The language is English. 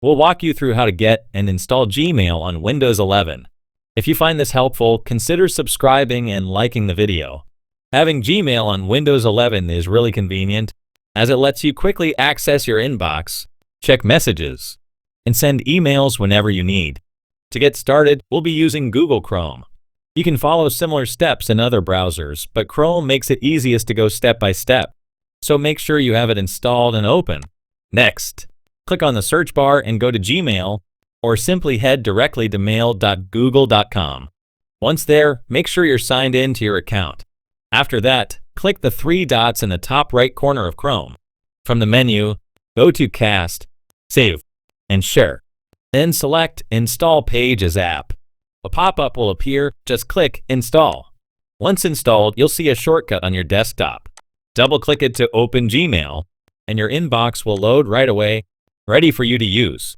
We'll walk you through how to get and install Gmail on Windows 11. If you find this helpful, consider subscribing and liking the video. Having Gmail on Windows 11 is really convenient, as it lets you quickly access your inbox, check messages, and send emails whenever you need. To get started, we'll be using Google Chrome. You can follow similar steps in other browsers, but Chrome makes it easiest to go step by step, so make sure you have it installed and open. Next, click on the search bar and go to Gmail, or simply head directly to mail.google.com. Once there, make sure you're signed in to your account. After that, click the three dots in the top right corner of Chrome. From the menu, go to Cast, Save, and Share. Then select Install Page as App. A pop-up will appear, just click Install. Once installed, you'll see a shortcut on your desktop. Double-click it to open Gmail, and your inbox will load right away, ready for you to use.